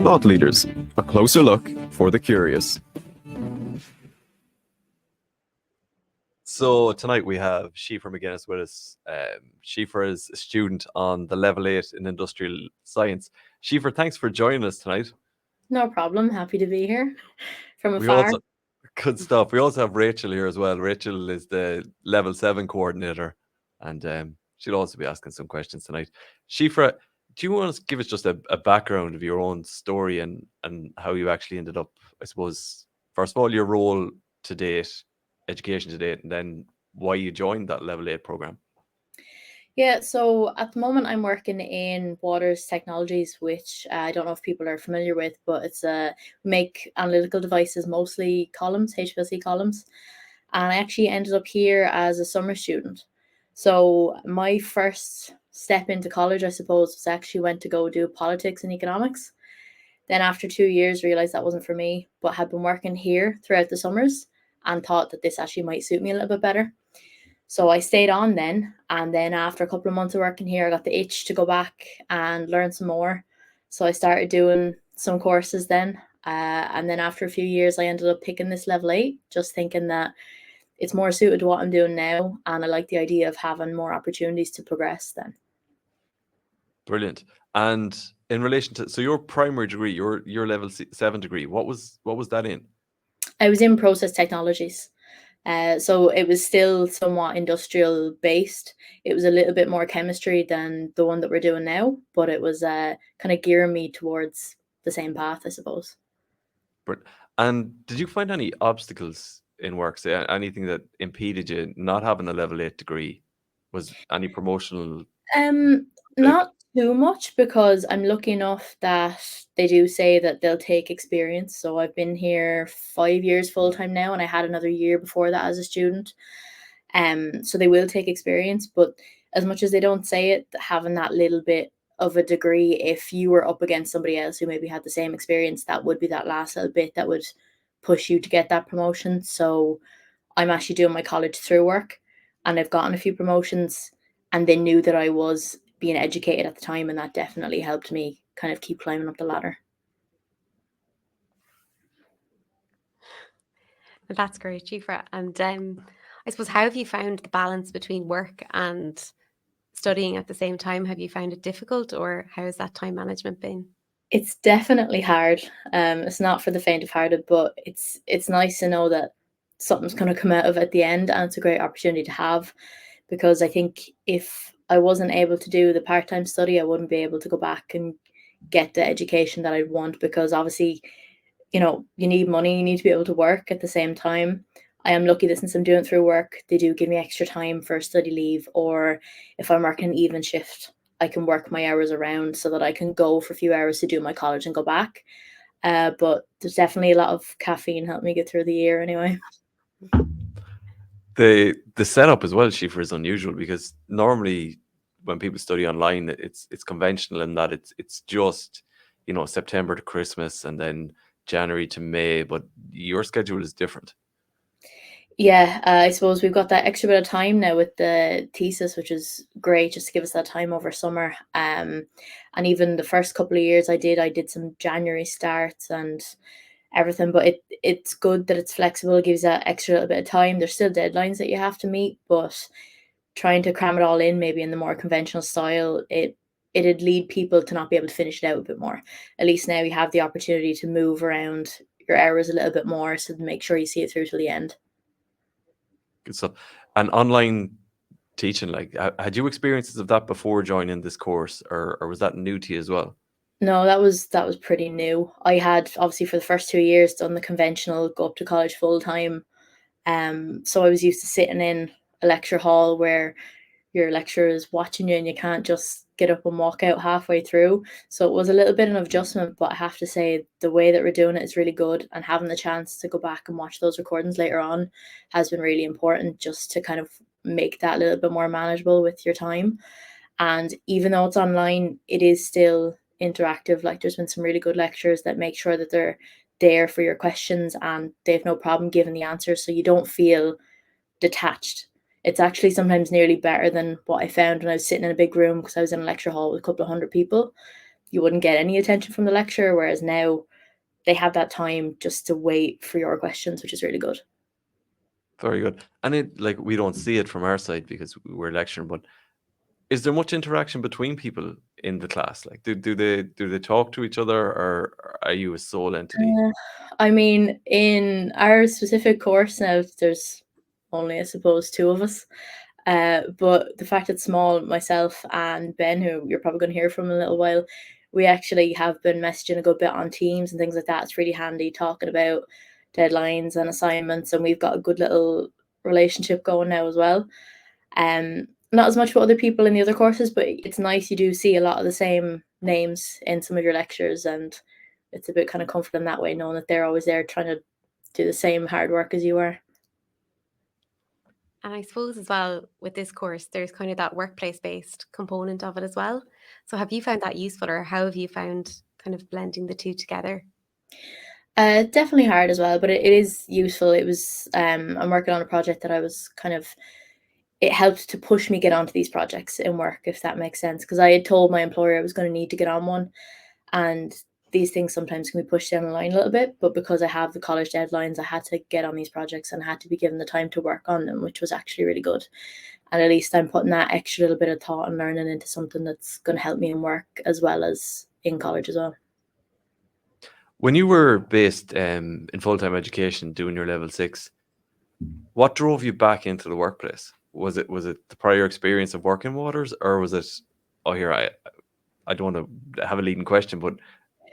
Thought Leaders, a closer look for the curious. So tonight we have Siofra Mc Guinness with us. Siofra is a student on the Level 8 in Industrial Science. Siofra, thanks for joining us tonight. No problem. Happy to be here from We afar. also, good stuff. We also have Rachel here as well. Rachel is the Level 7 coordinator, and she'll also be asking some questions tonight. Siofra, do you want to give us just a background of your own story and how you actually ended up, I suppose, first of all, your role to date, education to date, and then why you joined that Level 8 program? Yeah, so at the moment I'm working in Waters Technologies, which I don't know if people are familiar with, but it's make analytical devices, mostly columns, HPLC columns. And I actually ended up here as a summer student. So my first step into college, I suppose, was actually went to go do politics and economics. Then after 2 years, realized that wasn't for me, but had been working here throughout the summers and thought that this actually might suit me a little bit better. So I stayed on then, and then after a couple of months of working here, I got the itch to go back and learn some more. So I started doing some courses then, and then after a few years, I ended up picking this Level 8, just thinking that it's more suited to what I'm doing now, and I like the idea of having more opportunities to progress then. Brilliant. And in relation to, so your primary degree, your Level 7 degree, what was that in? I was in process technologies. So it was still somewhat industrial based. It was a little bit more chemistry than the one that we're doing now, but it was kind of gearing me towards the same path, I suppose. And did you find any obstacles in work, say anything that impeded you not having a Level 8 degree? Was any promotional? Not too much, because I'm lucky enough that they do say that they'll take experience. So I've been here 5 years full time now, and I had another year before that as a student. So they will take experience, but as much as they don't say it, having that little bit of a degree, if you were up against somebody else who maybe had the same experience, that would be that last little bit that would push you to get that promotion. So I'm actually doing my college through work, and I've gotten a few promotions, and they knew that I was being educated at the time, and that definitely helped me kind of keep climbing up the ladder. That's great, Siofra. And I suppose, how have you found the balance between work and studying at the same time? Have you found it difficult, or how has that time management been? It's definitely hard. It's not for the faint of hearted, but it's nice to know that something's going to come out of it at the end, and it's a great opportunity to have, because I think if I wasn't able to do the part-time study, I wouldn't be able to go back and get the education that I'd want, because obviously, you need money, you need to be able to work at the same time. I am lucky that since I'm doing it through work, they do give me extra time for study leave, or if I'm working an even shift, I can work my hours around so that I can go for a few hours to do my college and go back. But there's definitely a lot of caffeine helped me get through the year anyway. The setup as well, Siofra, is unusual, because normally when people study online, it's conventional in that it's just, September to Christmas and then January to May, but your schedule is different. Yeah, I suppose we've got that extra bit of time now with the thesis, which is great, just to give us that time over summer. And even the first couple of years I did some January starts and everything, but it's good that it's flexible. It gives that extra little bit of time. There's still deadlines that you have to meet, but trying to cram it all in, maybe in the more conventional style, it'd lead people to not be able to finish it out a bit more. At least now you have the opportunity to move around your hours a little bit more, so to make sure you see it through to the end. Good stuff. And online teaching, like, had you experiences of that before joining this course, or was that new to you as well? No, that was pretty new. I had obviously for the first 2 years done the conventional, go up to college full time. So I was used to sitting in a lecture hall where your lecturer is watching you and you can't just get up and walk out halfway through. So it was a little bit of an adjustment, but I have to say the way that we're doing it is really good, and having the chance to go back and watch those recordings later on has been really important, just to kind of make that a little bit more manageable with your time. And even though it's online, it is still interactive. Like, there's been some really good lectures that make sure that they're there for your questions and they have no problem giving the answers, so you don't feel detached. It's actually sometimes nearly better than what I found when I was sitting in a big room, because I was in a lecture hall with a couple of hundred people. you wouldn't get any attention from the lecturer, whereas now they have that time just to wait for your questions, which is really good. Very good. And it, like, we don't see it from our side because we're lecturing, but is there much interaction between people in the class? Like, do they talk to each other, or are you a sole entity? I mean, in our specific course now, there's only, I suppose, 2 of us. But the fact it's small, myself and Ben, who you're probably going to hear from in a little while, we actually have been messaging a good bit on Teams and things like that. It's really handy talking about deadlines and assignments, and we've got a good little relationship going now as well. Not as much with other people in the other courses, but it's nice. You do see a lot of the same names in some of your lectures, and it's a bit kind of comforting that way, knowing that they're always there trying to do the same hard work as you are. And I suppose as well with this course, there's kind of that workplace-based component of it as well. So have you found that useful, or how have you found kind of blending the two together? Definitely hard as well, but it is useful. It was I'm working on a project that I was kind of, it helped to push me get onto these projects in work, if that makes sense, because I had told my employer I was going to need to get on one, and these things sometimes can be pushed down the line a little bit, but because I have the college deadlines, I had to get on these projects and had to be given the time to work on them, which was actually really good. And at least I'm putting that extra little bit of thought and learning into something that's going to help me in work as well as in college as well. When you were based in full-time education doing your level 6, what drove you back into the workplace? Was it the prior experience of working waters, or was it, oh, here, I don't want to have a leading question, but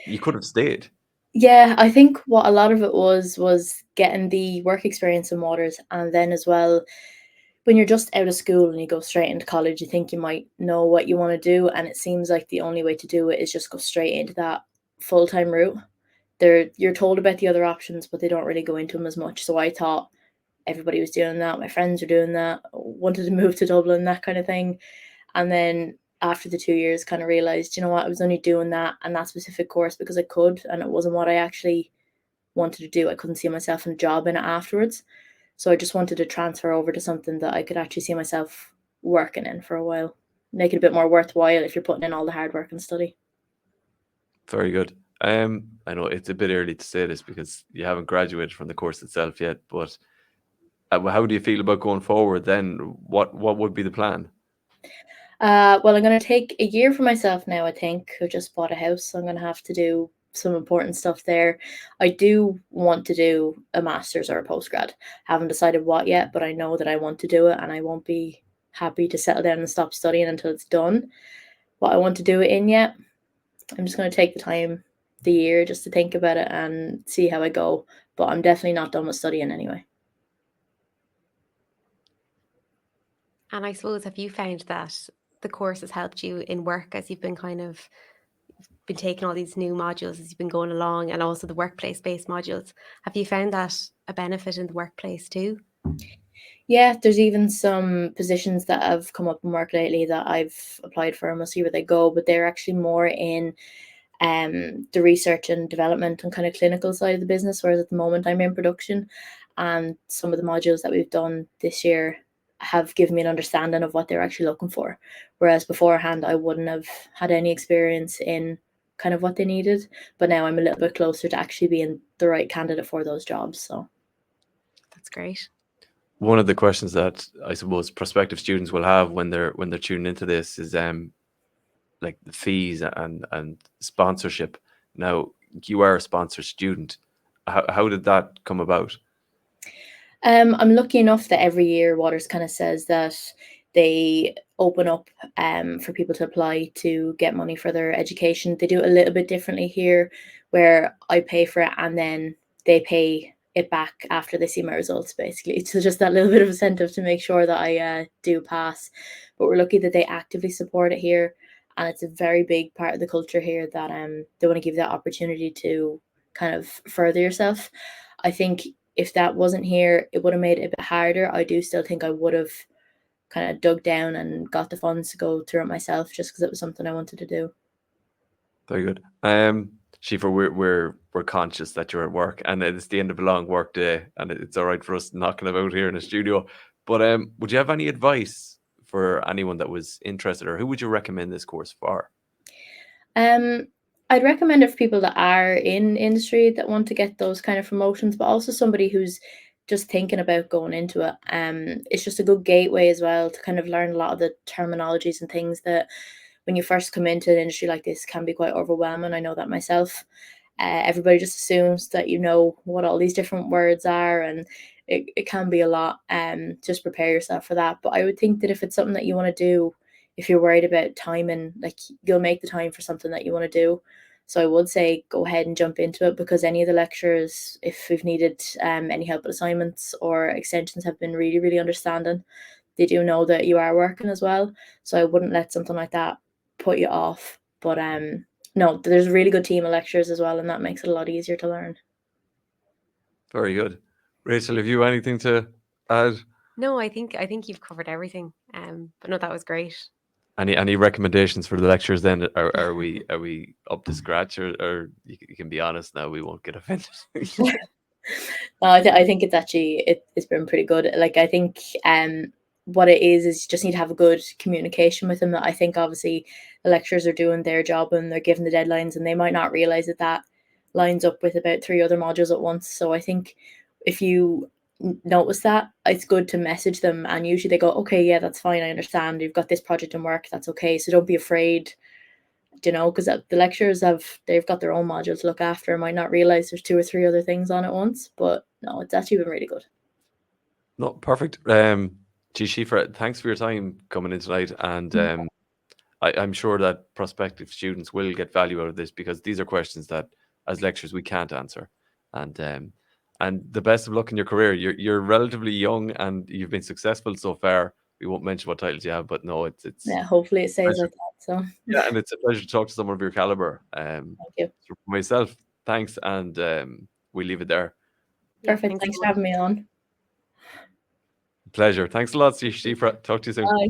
you could have stayed? Yeah, I think what a lot of it was getting the work experience in waters, and then as well, when you're just out of school and you go straight into college, you think you might know what you want to do, and it seems like the only way to do it is just go straight into that full-time route. You're told about the other options, but they don't really go into them as much. So I thought everybody was doing that. My friends were doing that. Wanted to move to Dublin, that kind of thing. And then after the 2 years, kind of realized, you know what, I was only doing that and that specific course because I could, and it wasn't what I actually wanted to do. I couldn't see myself in a job in it afterwards. So I just wanted to transfer over to something that I could actually see myself working in for a while, make it a bit more worthwhile if you're putting in all the hard work and study. Very good. I know it's a bit early to say this because you haven't graduated from the course itself yet, but how do you feel about going forward then? What would be the plan? Well, I'm going to take a year for myself now, I think. I just bought a house, so I'm going to have to do some important stuff there. I do want to do a master's or a postgrad. Haven't decided what yet, but I know that I want to do it, and I won't be happy to settle down and stop studying until it's done. What I want to do it in yet, I'm just going to take the time, the year, just to think about it and see how I go. But I'm definitely not done with studying anyway. And I suppose, have you found that the course has helped you in work as you've been been taking all these new modules as you've been going along, and also the workplace-based modules? Have you found that a benefit in the workplace too? Yeah, there's even some positions that have come up in work lately that I've applied for, and we'll see where they go, but they're actually more in the research and development and kind of clinical side of the business, whereas at the moment I'm in production, and some of the modules that we've done this year have given me an understanding of what they're actually looking for, whereas beforehand I wouldn't have had any experience in kind of what they needed, but now I'm a little bit closer to actually being the right candidate for those jobs. So That's great. One of the questions that I suppose prospective students will have when they're tuning into this is like the fees and sponsorship. Now, you are a sponsored student. How did that come about? I'm lucky enough that every year Waters kind of says that they open up for people to apply to get money for their education. They do it a little bit differently here, where I pay for it and then they pay it back after they see my results, basically. So just that little bit of incentive to make sure that I do pass. But we're lucky that they actively support it here, and it's a very big part of the culture here that they want to give that opportunity to kind of further yourself. I think if that wasn't here, it would have made it a bit harder. I do still think I would have kind of dug down and got the funds to go through it myself, just because it was something I wanted to do. Very good. Siofra, we're conscious that you're at work and it's the end of a long work day, and it's all right for us knocking about here in the studio. But would you have any advice for anyone that was interested, or who would you recommend this course for? I'd recommend it for people that are in industry that want to get those kind of promotions, but also somebody who's just thinking about going into it. It's just a good gateway as well to kind of learn a lot of the terminologies and things that when you first come into an industry like this can be quite overwhelming. I know that myself. Everybody just assumes that you know what all these different words are, and it can be a lot. Just prepare yourself for that. But I would think that if it's something that you want to do, if you're worried about timing, like you'll make the time for something that you want to do. So I would say go ahead and jump into it, because any of the lecturers, if we've needed any help with assignments or extensions, have been really, really understanding. They do know that you are working as well. So I wouldn't let something like that put you off. But no, there's a really good team of lecturers as well, and that makes it a lot easier to learn. Very good. Rachel, have you anything to add? No, I think you've covered everything. But no, that was great. Any recommendations for the lectures then? Are we up to scratch, or you can be honest now, we won't get offended. No, I think it's actually it's been pretty good. Like I think what it is you just need to have a good communication with them. I think obviously the lecturers are doing their job and they're given the deadlines, and they might not realize that that lines up with about 3 other modules at once. So I think if you notice that, it's good to message them, and usually they go, okay, yeah, that's fine, I understand, you've got this project in work, that's okay. So don't be afraid, you know, because the lecturers they've got their own module to look after and might not realize there's 2 or 3 other things on at once. But no, it's actually been really good. No, perfect. Siofra, thanks for your time coming in tonight, and I'm sure that prospective students will get value out of this, because these are questions that as lecturers we can't answer. And the best of luck in your career. You're relatively young and you've been successful so far. We won't mention what titles you have, but no, it's Yeah, hopefully it stays pleasure. like that. So Yeah, and it's a pleasure to talk to someone of your caliber. thank you. So for myself, thanks, and we leave it there. Yeah, Perfect. Thanks so for much. having me on. Pleasure. Thanks a lot, Siofra. Talk to you soon. Bye.